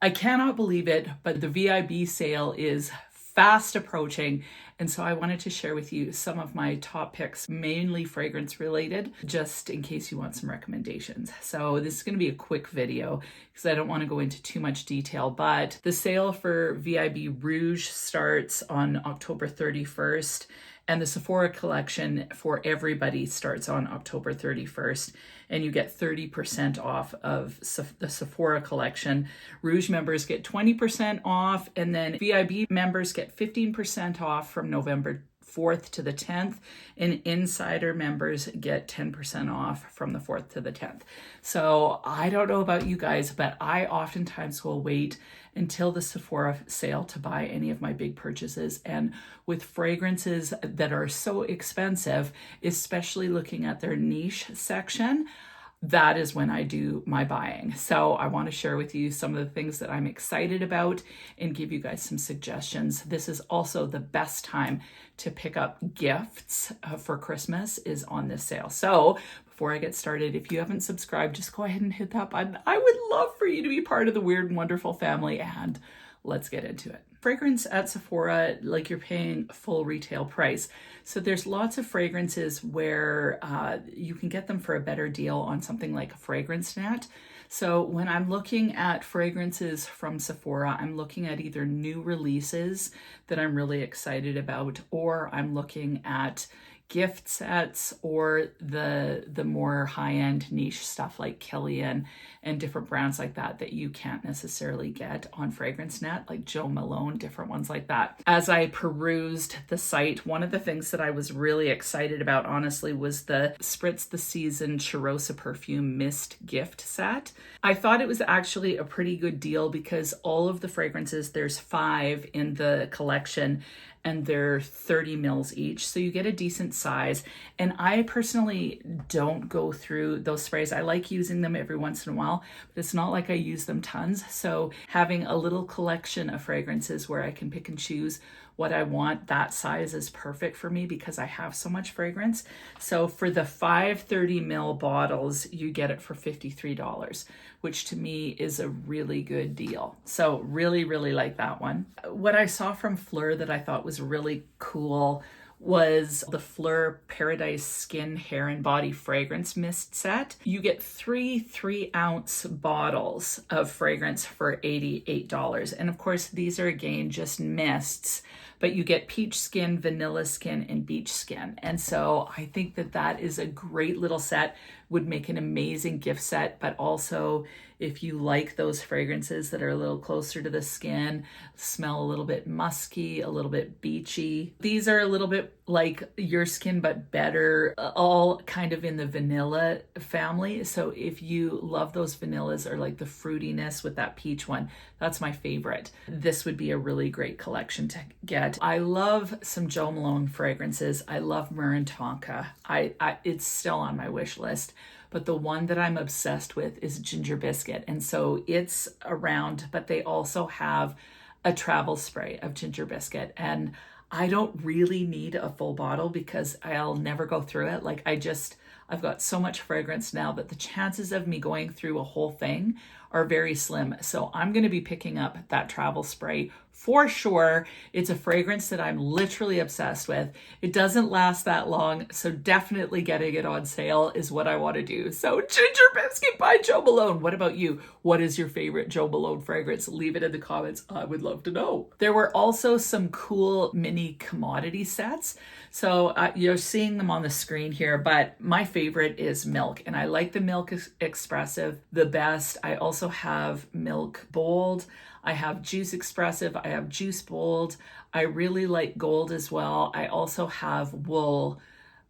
I cannot believe it, but the VIB sale is fast approaching. And so I wanted to share with you some of my top picks, mainly fragrance related, just in case you want some recommendations. So this is going to be a quick video because I don't want to go into too much detail, but the sale for VIB Rouge starts on October 31st. And the Sephora collection for everybody starts on October 31st, and you get 30% off of the Sephora collection. Rouge members get 20% off, and then VIB members get 15% off from November 4th to the 10th, and insider members get 10% off from the 4th to the 10th. So I don't know about you guys, but I oftentimes will wait until the Sephora sale to buy any of my big purchases. And with fragrances that are so expensive, especially looking at their niche section, that is when I do my buying. So I want to share with you some of the things that I'm excited about and give you guys some suggestions. This is also the best time to pick up gifts for Christmas is on this sale. So before I get started, if you haven't subscribed, just go ahead and hit that button. I would love for you to be part of the Weird and Wonderful family, and let's get into it. Fragrance at Sephora, like you're paying full retail price. So there's lots of fragrances where you can get them for a better deal on something like a Fragrance Net. So when I'm looking at fragrances from Sephora, I'm looking at either new releases that I'm really excited about, or I'm looking at gift sets, or the more high-end niche stuff like KILIAN and different brands like that that you can't necessarily get on Fragrance Net, like Jo Malone, different ones like that. As I perused the site, one of the things that I was really excited about, honestly, was the SPRITZ The Season Cheirosa Perfume Mist gift set. I thought it was actually a pretty good deal because all of the fragrances, there's 5 in the collection, and they're 30 mils each. So you get a decent size. And I personally don't go through those sprays. I like using them every once in a while, but it's not like I use them tons. So having a little collection of fragrances where I can pick and choose what I want, that size is perfect for me because I have so much fragrance. So for the 5 30 ml bottles, you get it for $53, which to me is a really good deal. So really, really like that one. What I saw from FELUR that I thought was really cool was the FELUR Paradise Skin, Hair, and Body Fragrance Mist Set. You get 3 3-ounce bottles of fragrance for $88. And of course, these are again just mists, but you get peach skin, vanilla skin, and beach skin. And so I think that that is a great little set, would make an amazing gift set, but also if you like those fragrances that are a little closer to the skin, smell a little bit musky, a little bit beachy. These are a little bit like your skin, but better, all kind of in the vanilla family. So if you love those vanillas or like the fruitiness with that peach one, that's my favorite. This would be a really great collection to get. I love some Jo Malone fragrances. I love Myrrh Tonka. It's still on my wish list. But the one that I'm obsessed with is Ginger Biscuit. And so it's around, but they also have a travel spray of Ginger Biscuit. And I don't really need a full bottle because I'll never go through it. Like I've got so much fragrance now that the chances of me going through a whole thing are very slim. So I'm going to be picking up that travel spray for sure. It's a fragrance that I'm literally obsessed with. It doesn't last that long, so definitely getting it on sale is what I want to do. So Ginger Biscuit by Jo Malone. What about you? What is your favorite Jo Malone fragrance? Leave it in the comments. I would love to know. There were also some cool mini commodity sets. So you're seeing them on the screen here, but my favorite is Milk, and I like the Milk Expressive the best. I also have Milk Bold. I have Juice Expressive. I have Juice Bold. I really like Gold as well. I also have Wool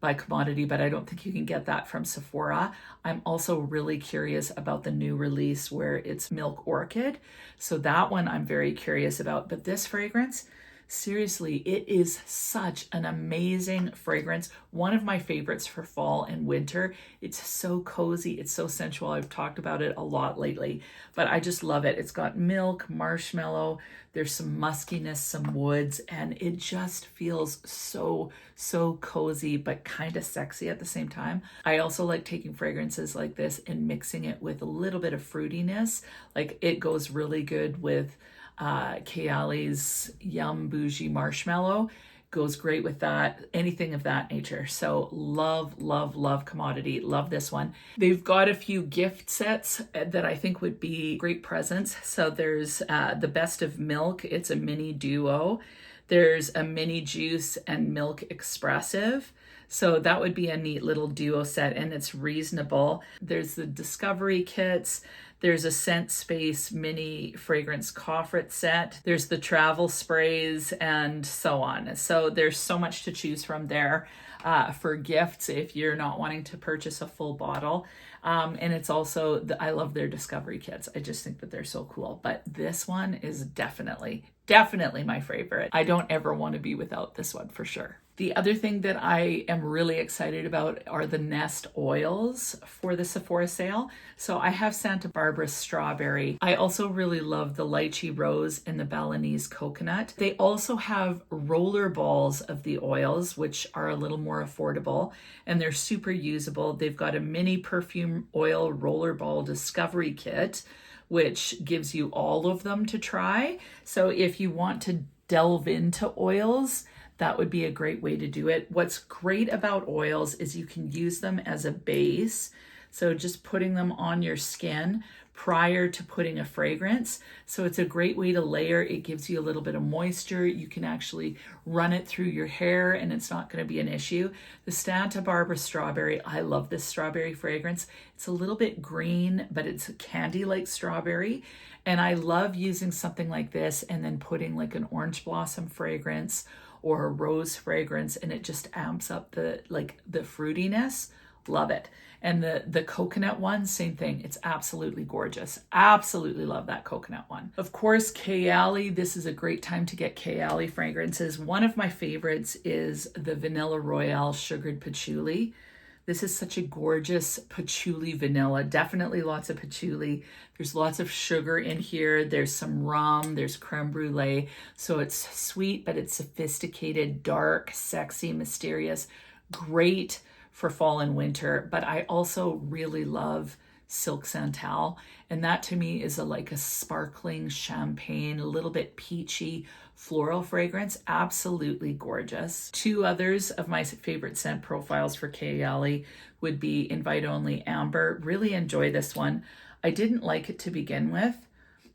by Commodity, but I don't think you can get that from Sephora. I'm also really curious about the new release where it's Milk Orchid. So that one I'm very curious about. But this fragrance, Seriously, it is such an amazing fragrance. One of my favorites for fall and winter. It's so cozy. It's so sensual. I've talked about it a lot lately, but I just love it. It's got milk, marshmallow. There's some muskiness, some woods, and it just feels so cozy, but kind of sexy at the same time. I also like taking fragrances like this and mixing it with a little bit of fruitiness. Like it goes really good with Kayali's Yum Bougie Marshmallow. Goes great with that, anything of that nature. So love, love, love Commodity. Love this one. They've got a few gift sets that I think would be great presents. So there's the Best of Milk. It's a mini duo. There's a mini juice and milk expressive. So that would be a neat little duo set, and it's reasonable. There's the Discovery kits. There's a Scent Space mini fragrance coffret set. There's the travel sprays and so on. So there's so much to choose from there for gifts if you're not wanting to purchase a full bottle. And it's also, I love their Discovery kits. I just think that they're so cool. But this one is definitely my favorite. I don't ever want to be without this one for sure. The other thing that I am really excited about are the Nest oils for the Sephora sale. So I have Santa Barbara Strawberry. I also really love the Lychee Rose and the Balinese Coconut. They also have roller balls of the oils, which are a little more affordable, and they're super usable. They've got a mini perfume oil roller ball discovery kit, which gives you all of them to try. So if you want to delve into oils, that would be a great way to do it. What's great about oils is you can use them as a base. So just putting them on your skin prior to putting a fragrance. So it's a great way to layer. It gives you a little bit of moisture. You can actually run it through your hair and it's not going to be an issue. The Santa Barbara Strawberry, I love this strawberry fragrance. It's a little bit green, but it's a candy-like strawberry. And I love using something like this and then putting like an orange blossom fragrance or a rose fragrance, and it just amps up the fruitiness. Love it. And the coconut one, same thing. It's absolutely gorgeous. Absolutely love that coconut one. Of course, Kayali. This is a great time to get Kayali fragrances. One of my favorites is the Vanilla Royale Sugared Patchouli. This is such a gorgeous patchouli vanilla. Definitely lots of patchouli. There's lots of sugar in here. There's some rum. There's creme brulee. So it's sweet, but it's sophisticated, dark, sexy, mysterious. Great for fall and winter. But I also really love Silk Santal. And that to me is like a sparkling champagne, a little bit peachy floral fragrance. Absolutely gorgeous. Two others of my favorite scent profiles for Kayali would be Invite Only Amber. Really enjoy this one. I didn't like it to begin with,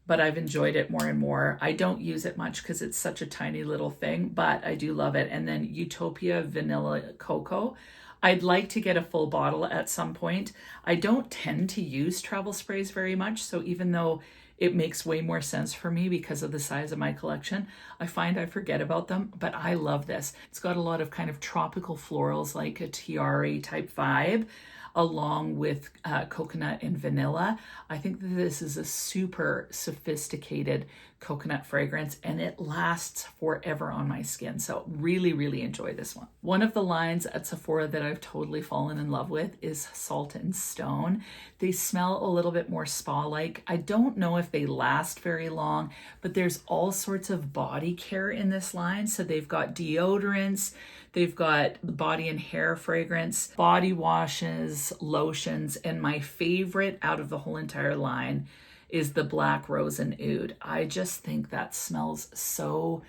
but I've enjoyed it more and more. I don't use it much because it's such a tiny little thing, but I do love it. And then Utopia Vanilla Cocoa. I'd like to get a full bottle at some point. I don't tend to use travel sprays very much, so even though it makes way more sense for me because of the size of my collection, I find I forget about them, but I love this. It's got a lot of kind of tropical florals like a tiare type vibe, along with coconut and vanilla. I think that this is a super sophisticated coconut fragrance and it lasts forever on my skin. So really, really enjoy this one. One of the lines at Sephora that I've totally fallen in love with is Salt and Stone. They smell a little bit more spa-like. I don't know if they last very long, but there's all sorts of body care in this line. So they've got deodorants, they've got body and hair fragrance, body washes, lotions, and my favorite out of the whole entire line is the Black Rose and Oud. I just think that smells so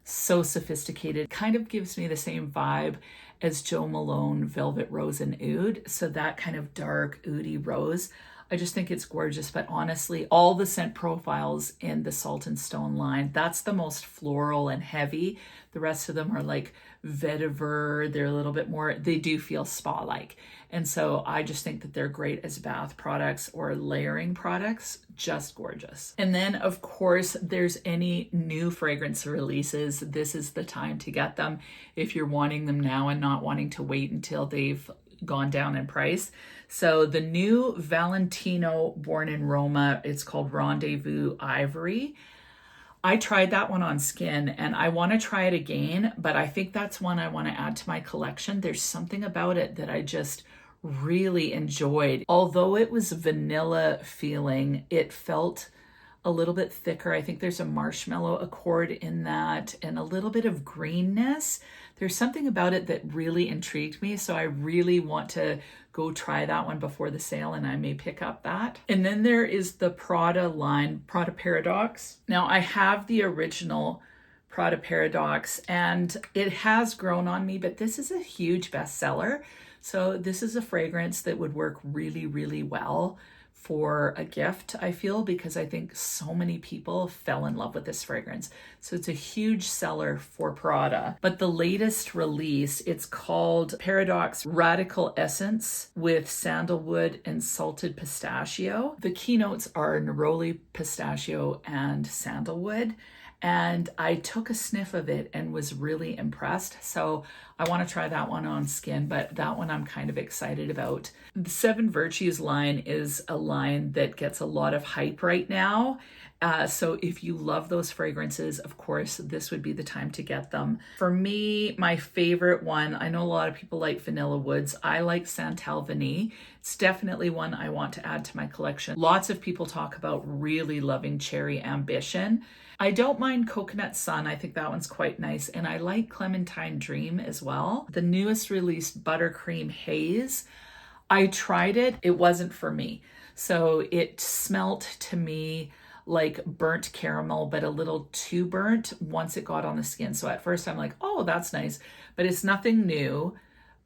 sophisticated. Kind of gives me the same vibe as Jo Malone Velvet Rose and Oud. So that kind of dark oudy rose. I just think it's gorgeous, but honestly, all the scent profiles in the Salt and Stone line, that's the most floral and heavy. The rest of them are like vetiver. They're a little bit more, they do feel spa-like. And so I just think that they're great as bath products or layering products. Just gorgeous. And then of course, there's any new fragrance releases. This is the time to get them if you're wanting them now and not wanting to wait until they've gone down in price. So the new Valentino Born in Roma, it's called Rendezvous Ivory. I tried that one on skin and I want to try it again, but I think that's one I want to add to my collection. There's something about it that I just really enjoyed. Although it was vanilla feeling, it felt a little bit thicker. I think there's a marshmallow accord in that and a little bit of greenness. There's something about it that really intrigued me. So I really want to go try that one before the sale, and I may pick up that. And then there is the Prada line, Prada Paradox. Now I have the original Prada Paradox and it has grown on me, but this is a huge bestseller. So this is a fragrance that would work really, really well for a gift, I feel, because I think so many people fell in love with this fragrance. So it's a huge seller for Prada. But the latest release, it's called Paradox Radical Essence with sandalwood and salted pistachio. The keynotes are neroli, pistachio, and sandalwood. And I took a sniff of it and was really impressed. So I want to try that one on skin, but that one I'm kind of excited about. The Seven Virtues line is a line that gets a lot of hype right now. So if you love those fragrances, of course, this would be the time to get them. For me, my favorite one, I know a lot of people like Vanilla Woods. I like Santal Vanille. It's definitely one I want to add to my collection. Lots of people talk about really loving Cherry Ambition. I don't mind Coconut Sun. I think that one's quite nice. And I like Clementine Dream as well. The newest released Buttercream Haze. I tried it. It wasn't for me. So it smelt to me like burnt caramel, but a little too burnt once it got on the skin. So at first I'm like, oh, that's nice, but it's nothing new.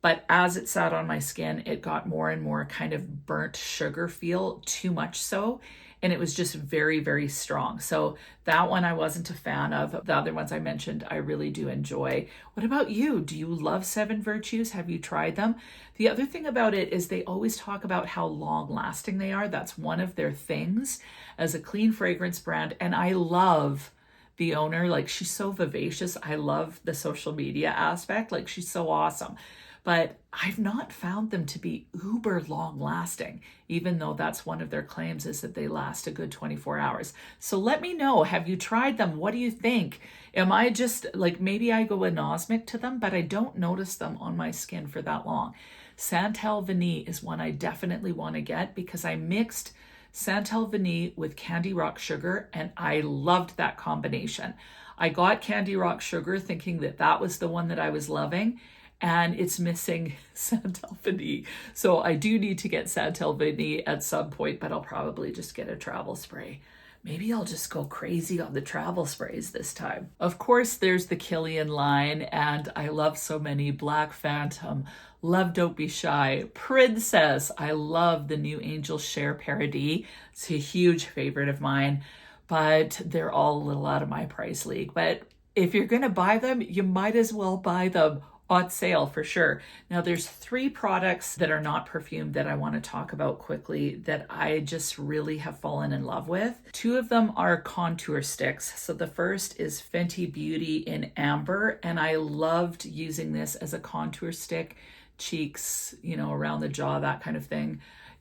But as it sat on my skin, it got more and more kind of burnt sugar feel, too much so. And it was just very, very strong. So that one I wasn't a fan of. The other ones I mentioned, I really do enjoy. What about you? Do you love Seven Virtues? Have you tried them? The other thing about it is they always talk about how long lasting they are. That's one of their things as a clean fragrance brand. And I love the owner. Like, she's so vivacious. I love the social media aspect. Like, she's so awesome. But I've not found them to be uber long lasting, even though that's one of their claims, is that they last a good 24 hours. So let me know, have you tried them? What do you think? Am I just like, maybe I go anosmic to them, but I don't notice them on my skin for that long. Santal Vanille is one I definitely want to get because I mixed Santal Vanille with Candy Rock Sugar and I loved that combination. I got Candy Rock Sugar thinking that that was the one that I was loving, and it's missing Santal Vanille. So I do need to get Santal Vanille at some point, but I'll probably just get a travel spray. Maybe I'll just go crazy on the travel sprays this time. Of course, there's the KILIAN line, and I love so many. Black Phantom, Love Don't Be Shy, Princess. I love the new Angel Share Paradis. It's a huge favorite of mine, but they're all a little out of my price league. But if you're gonna buy them, you might as well buy them on sale for sure. Now there's 3 products that are not perfume that I want to talk about quickly that I just really have fallen in love with. 2 of them are contour sticks. So the first is Fenty Beauty in Amber, and I loved using this as a contour stick, cheeks, you know, around the jaw, that kind of thing,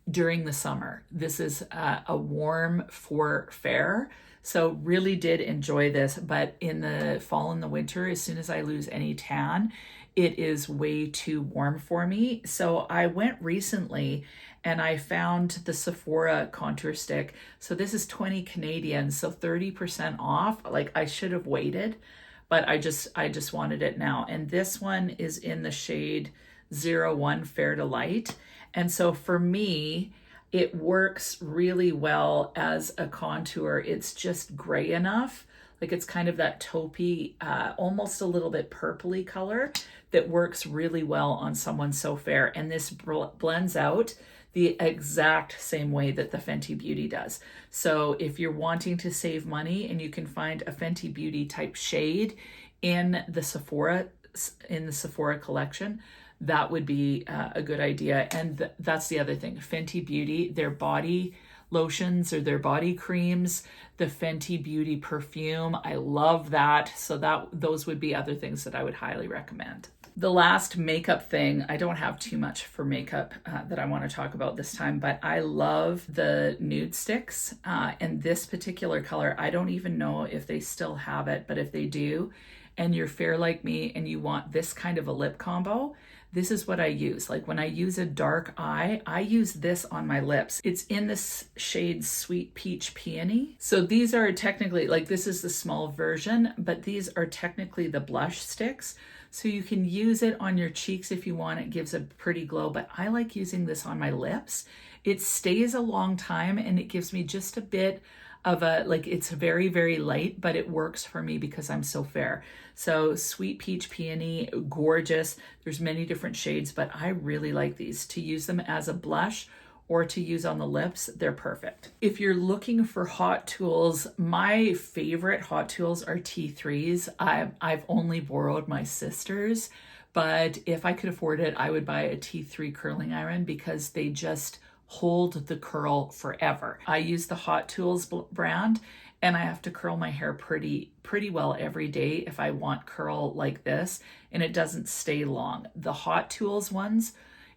during the summer. This is a warm for fair. So really did enjoy this, but in the fall and the winter, as soon as I lose any tan, it is way too warm for me. So I went recently and I found the Sephora contour stick. So this is 20 Canadian, so 30% off. Like, I should have waited, but I just wanted it now. And this one is in the shade 01 Fair to Light. And so for me, it works really well as a contour. It's just gray enough. Like, it's kind of that taupey, almost a little bit purpley color that works really well on someone so fair. And this blends out the exact same way that the Fenty Beauty does. So if you're wanting to save money and you can find a Fenty Beauty type shade in the Sephora collection, that would be a good idea. And that's the other thing. Fenty Beauty, their body lotions or their body creams, the Fenty Beauty perfume, I love that. So those would be other things that I would highly recommend. The last makeup thing, I don't have too much for makeup that I want to talk about this time, but I love the nude sticks. And this particular color, I don't even know if they still have it, but if they do, and you're fair like me and you want this kind of a lip combo, this is what I use. Like when I use a dark eye, I use this on my lips. It's in this shade Sweet Peach Peony. So these are technically, like this is the small version, but these are technically the blush sticks. So you can use it on your cheeks if you want. It gives a pretty glow, but I like using this on my lips. It stays a long time and it gives me just a bit of a, like it's very, very light, but it works for me because I'm so fair. So Sweet Peach Peony, gorgeous. There's many different shades, but I really like these. To use them as a blush or to use on the lips, they're perfect. If you're looking for hot tools, my favorite hot tools are T3s. I've only borrowed my sister's, but if I could afford it, I would buy a T3 curling iron because they just hold the curl forever. I use the Hot Tools brand and I have to curl my hair pretty well every day if I want curl like this, and it doesn't stay long. The Hot Tools ones,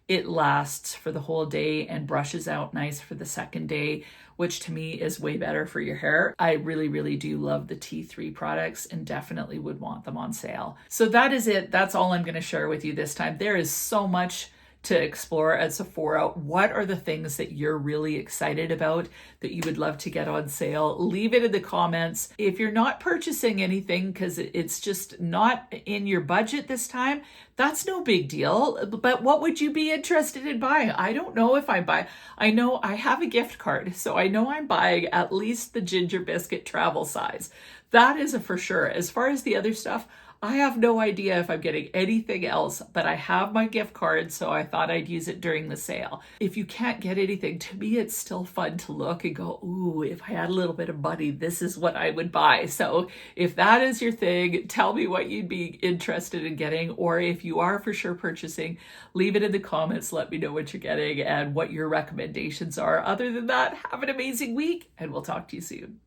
it lasts for the whole day and brushes out nice for the second day, which to me is way better for your hair. I really, really do love the T3 products and definitely would want them on sale. So that is it. That's all I'm going to share with you this time. There is so much to explore at Sephora. What are the things that you're really excited about that you would love to get on sale? Leave it in the comments. If you're not purchasing anything because it's just not in your budget this time, that's no big deal. But what would you be interested in buying? I don't know if I buy. I know I have a gift card, so I know I'm buying at least the Ginger Biscuit travel size. That is a for sure. As far as the other stuff, I have no idea if I'm getting anything else, but I have my gift card, so I thought I'd use it during the sale. If you can't get anything, to me, it's still fun to look and go, ooh, if I had a little bit of money, this is what I would buy. So if that is your thing, tell me what you'd be interested in getting, or if you are for sure purchasing, leave it in the comments. Let me know what you're getting and what your recommendations are. Other than that, have an amazing week, and we'll talk to you soon.